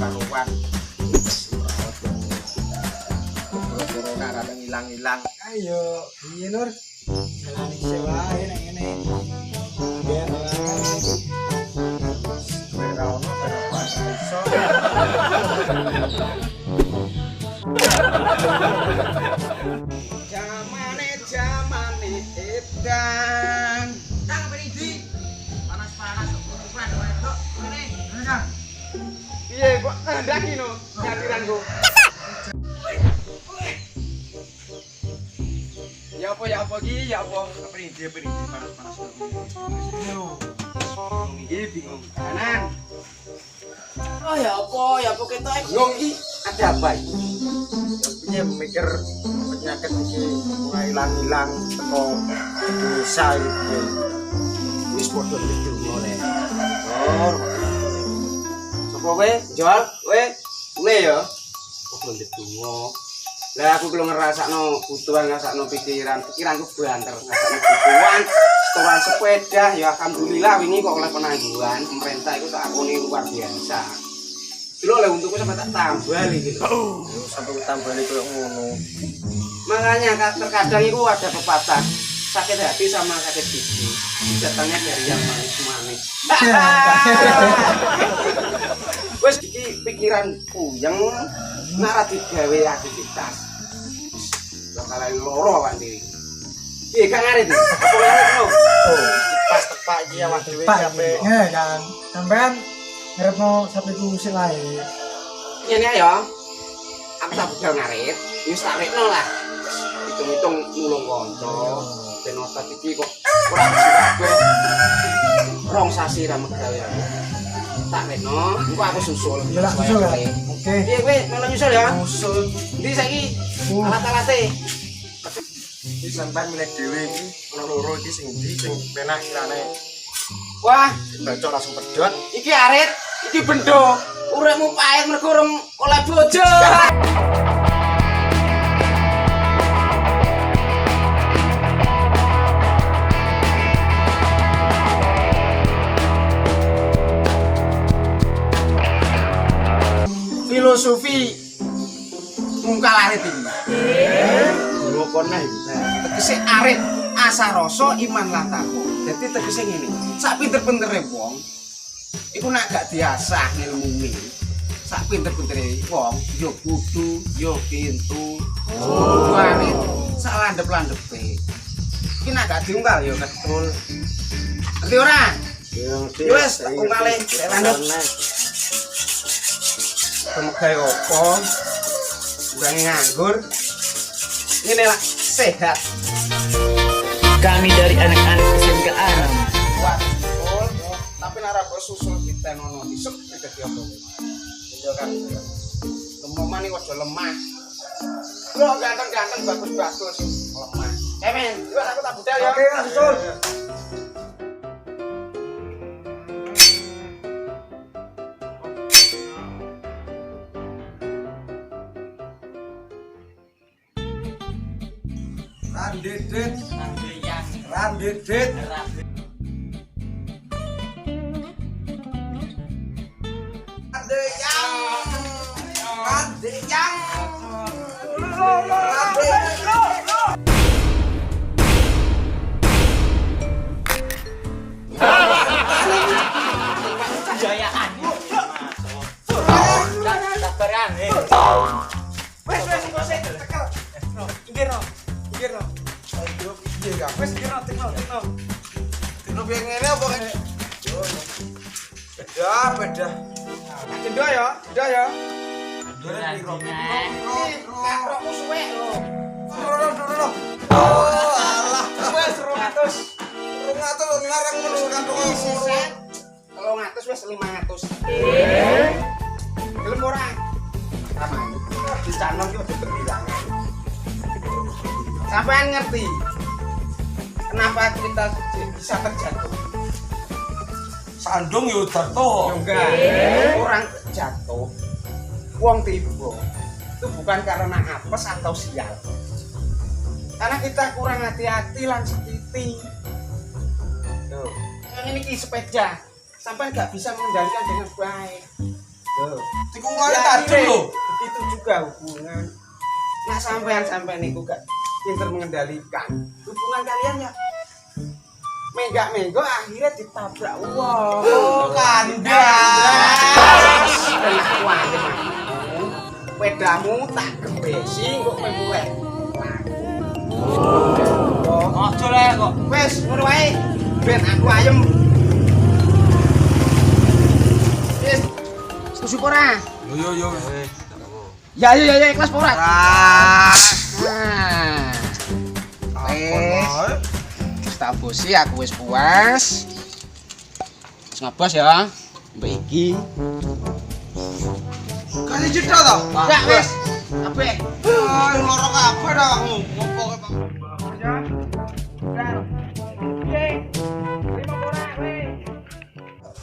karuan. Corona rada ngilang-ngilang. Ayo, iya Nur. Jalani sewae nek ngene. Ben Ora ono berapa iso. Jamane edan. Kang Pridi. Panas-panas ukuran wedok ngene. Kang. Piye kok ngandaki no nyatiranku. Ya apa iki? Ya apa? Pridi panas-panas. Iki bingung. Kanan. Oh ya apa ketok iki? Bingung iki ada apa iki? Piye mikir penyakit iki mulai hilang-hilang teko Indonesia iki. Wis padha ndedonga le. Oh. Sopo kowe? Jual? Kowe mulai ya. Padha ndedonga. Lah aku belum ngerasakno butuhan, ngrasakno pikiranku banter, ngrasakno butuhan, setoran sepeda ya alhamdulillah wingi kok oleh penangguhan pemerintah itu tak akoni luar biasa. Lho oleh untukku sampai tak tambah iki lho. Sampai tambah iki koyo ngono. Makanya terkadang itu ada pepatah sakit hati sama sakit gigi datangnya dari yang manis-manis. Wes iki pikiranku yang nara digawe aktivitas bakalan loro awak dhewe. Piye Kang Arit? Apa ngarit lho? Oh, pas tepak iki awak dhewe sampe kan. Sampean ngarepno sapi ku sing lain. Ngene ya. Aku tak budal ngarit, wis tak rekno lah. Hitung-hitung nulung kanca. Ben otak iki kok ora kabeh. Rong sasi ra megawe aku. Tak rekno, engko aku susul. Ya lah susul ya. Oke. Piye kowe melu nyusul ya? Susul. Ndi saiki? Alat-alate. Iki sampean milih dhewe iki ana loro iki sing ndi sing penak kirane. Wah, Bacok langsung pedhot. iki arit, iki bendo. Uripmu pahit mergo urung oleh bojo. Filosofi mungkal arit iki. Lho kono iki. Tegese arit asa rasa iman lan takwa. Dadi tegese ngene. Sak pinter-pintere wong iku nek gak diasah ngilmune. Sak pinter-pintere wong ya kudu ya pintu. Oh, arit sak landhep-landhepe. Iki nek gak diungkal ya ketul. Ngerti ora? Ya wis tak ungkale landhep. Semoga opo kurang nganggur ini lah sehat. Kami dari anak-anak SMK Anam. Wah, betul. Tapi nara susul kita nono disuk tidak diomong. Iya kan. Lemah nih wadah lemah. Lo ganteng-ganteng bagus-bagus lemah. Men, yuk aku tak budal ya. Oke, susul. Randedet, randedet. Kejayaan. Sabaran. Wes engko sik tekel. Inggir no. Ayo piye gak? Wes tekel. Dino piye ngene apa kene? Beda. Cendha ya. Durane piro? Rokmu suwek lho. Dulu. Oh, alah. Wes 200. 200 ngarang ngono kantong sisen. 300 wes 500. Gelem ora? Aman. Di channel iki udah berbilang. Sampean ngerti kenapa kita bisa terjatuh? Sandung yo jatuh. Enggak. Orang jatuh, wong tiba itu bukan karena apes atau sial. Karena kita kurang hati-hati lan sekiti. Tuh, yang ini sepeda, sampai nggak bisa mengendalikan dengan baik. Tikungannya tadi loh. Begitu juga hubungan. Nah sampean niku gak pinter mengendalikan hubungan kalian ya. Menggak-menggok akhirnya ditabrak wong. Oh, kandas. Aku aja mah. Pedamu tak gebesi kok memulai. Ojo le kok. Wes, ngono wae. Ben aku ayem. Wes. Setuju ora? Yo. Ya ikhlas ora? Nah. Tak bosi aku wis puas. Wis ngebos ya. Mbak iki. Kasih jeda toh? Enggak wis. Ape? Ah, loro kabeh dah kamu. Ngopo ke Bang?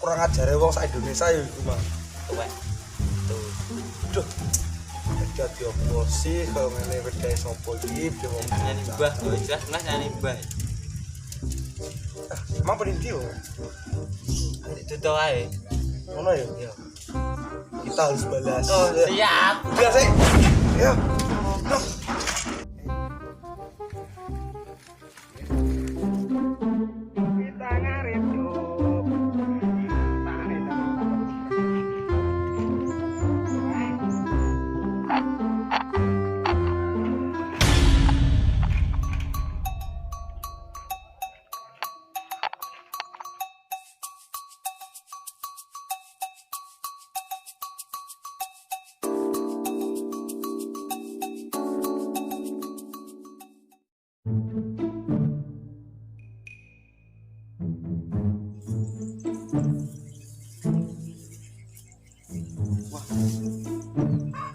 Kurang ajar wong sak Indonesia ya iku mah. Tuwek. Duh. Dadi opo sih kalau ngene wedhae sapa iki wong Nyanyi mbah, jelas mas nyanyi mbah. emang paling dia Itu ae. mana ya? Ya. Kita harus balas. Oh, siap. Udah sih. Ya. Kita ngarit yo.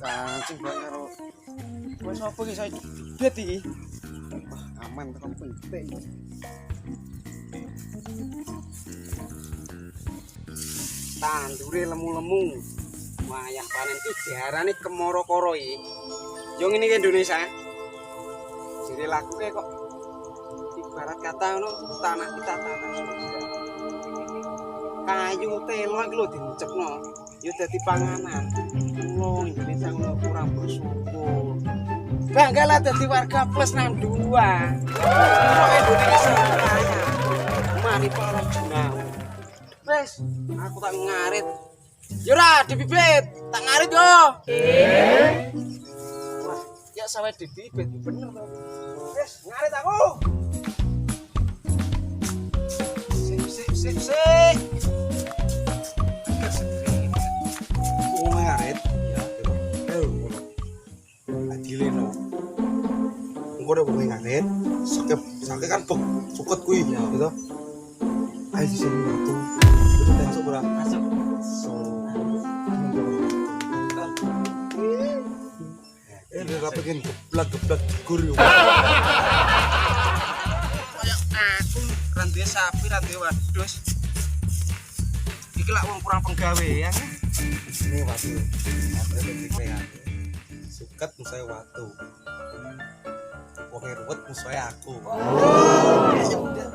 Kancing Mbak karo kowe sapa iki saya dubet iki. Wah, aman tekan penting. Tandure lemu-lemu. Wayah panen iki diarani kemoro-koro iki. Yo ngene iki Indonesia. Jadi lakuke kok ibarat kata ngono tanah kita tanah surga. Kayu telo iki lho dicepno. Yo dadi panganan. Wong Indonesia ngono kurang bersyukur. Bangga lah dadi warga plus 62. Wong Indonesia raya. Mari para junawa. Wes, aku tak ngarit. Yo ra dibibit, tak ngarit yo. Wah, ya sawet dibibit bener to. Wes, ngarit aku. Sip. Mau ngarit? Ya. Adile no. Engko udah mau ngarit. Sakit kan sukut kuwi gitu. Ayo di sini itu. Itu masuk berapa? Masuk. Udah rapikin geblak guru. Kayak aku randuwe sapi, randuwe wadus. Iki lak wong kurang penggawean. Ini watu. Apa itu kayak suket musai watu. Wong ruwet musai aku. Ya udah.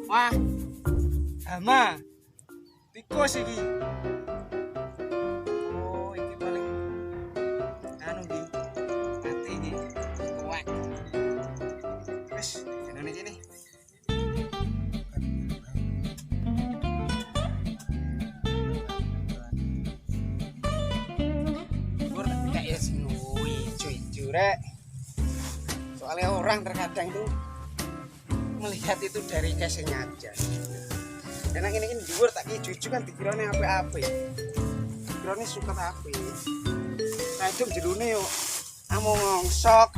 Wah. Hama. Tikus iki. Oh, iki paling anu iki. Mati iki. Kuat. Wes, jenenge iki nih. Gur kayak ijo-ijo rek. Soalnya orang terkadang tuh melihat itu dari casingnya aja. Enak ini dhuwur tak jujur kan dikirane apik-apik. Dikirane suket apik. Kadung jerone yo amung ngongsok.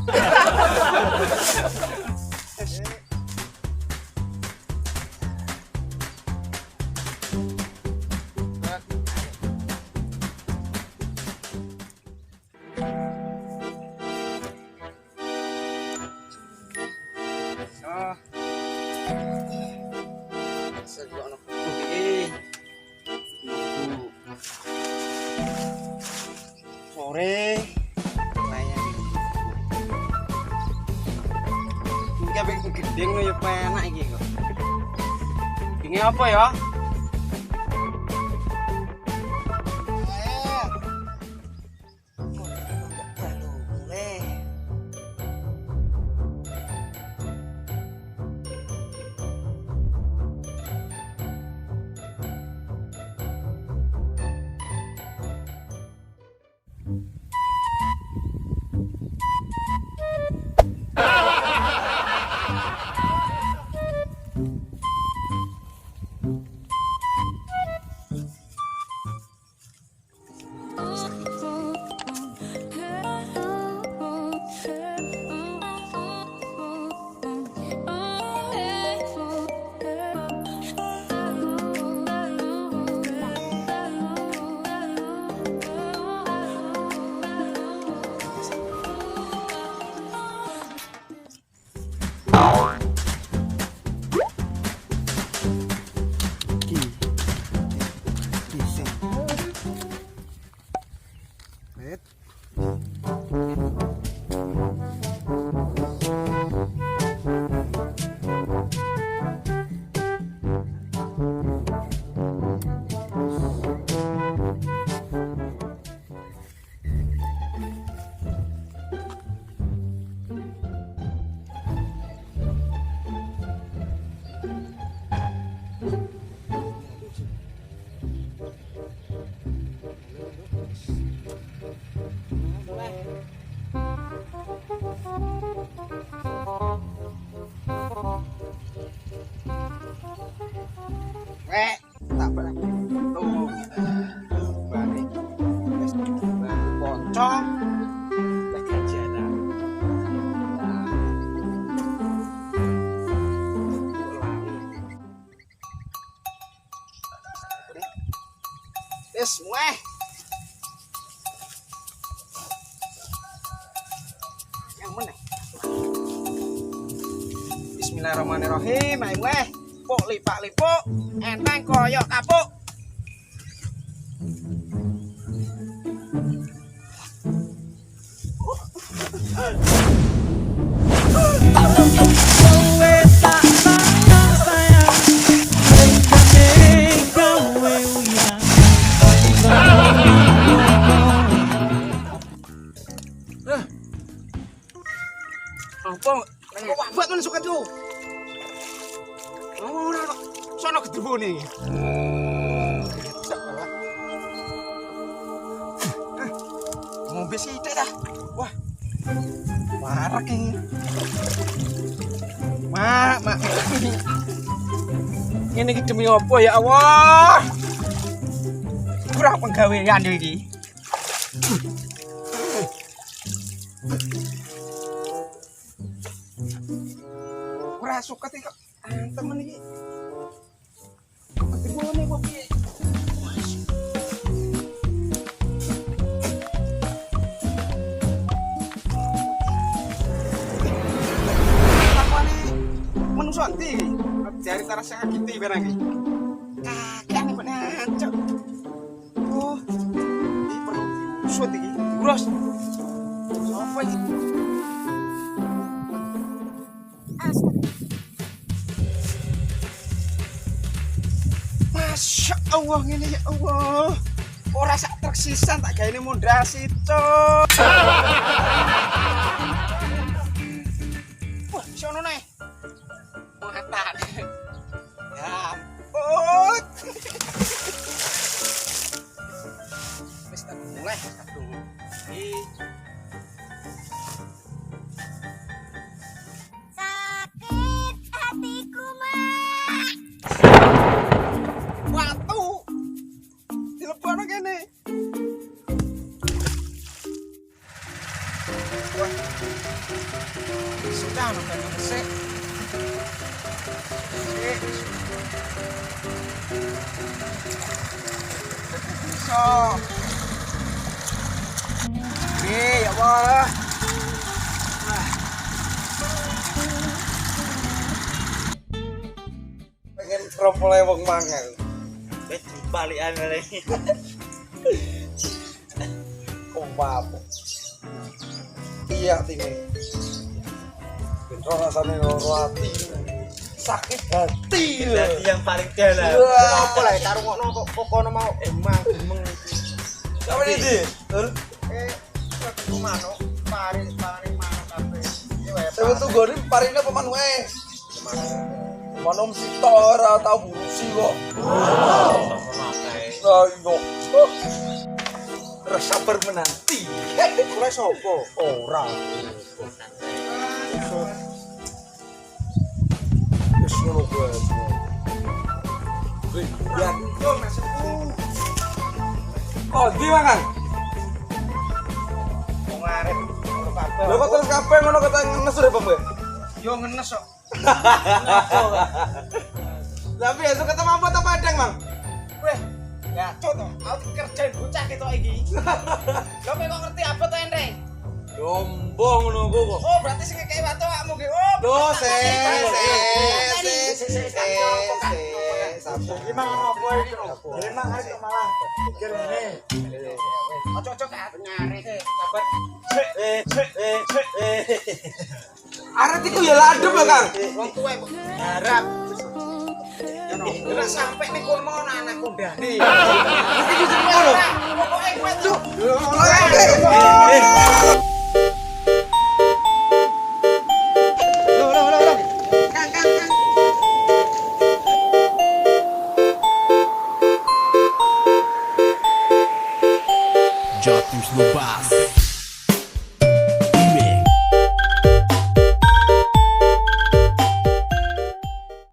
sore layan iki apik gedeng lho ya penak iki kok ini apa ya tak pernah tuh balik pocong lagi jalan wes mueh yang mana Bismillahirrahmanirrahim ayo mueh pok lipak-lipuk enteng koyok kapuk apa kok buat mana suka tuh ngomong ora kok sono gedebone iki ngombe sithik dah wah warak iki mak ngene iki demi apa ya Allah kurang penggawean iki ora suka kok temen iki ketibone kok piye takwane menungso ndi jari tarasa kaki barang iki kakek kok nancuk oh iki perlu diusut iki bros sapa iki Masya Allah ini ya Allah ora sak tersisan tak gawe mondasi cuk wah sono nih matan ya ampun wis tak mulai aduh sakit hatiku mak watu dilebono kene wah sudah nonton resik bisa ya Allah pengen krompol wong mangan Wes balikan lagi. oh apa-apa. Iya tine. Benro rasane loro ati. Sakit hati. Jadi yang paling dalam. Apa lah karo ngono kok kono mau emang emang Sampe ndi? Tul. ketemu manuk paring manuk kabeh. Saya tuh goni parine peman wae. Manom sito ora tau burusi kok. Nah, iyo. Terus sabar menanti. Kowe sapa? Ora. Wis ngono kuwi. Ya, Yo maksudku oh, di makan. wong arep ngono kabeh. Lho kok terus kabeh ngono kata ngenes urip apa? Yo ngenes kok. Tapi esuk ketemu apa ta Padang, Mang? Weh, ya contoh, aku kerjain bocah ketok iki. Lho kok ngerti apa to Enreng? Yombong ngono kok. Oh, berarti sing kayak watu awakmu ki. Oh, Loh, Sabu iki mang apa iki? Jadi mang arek malah pikir ngene. Ojo-ojo kan nyari. Sabar. Arek iku ya ladem ya, Kang. Wong tuwa harap. Ora sampe ning kono ana anak kondane. Iki sing ngono. Pokoke kowe cuk. Jatim Snubas.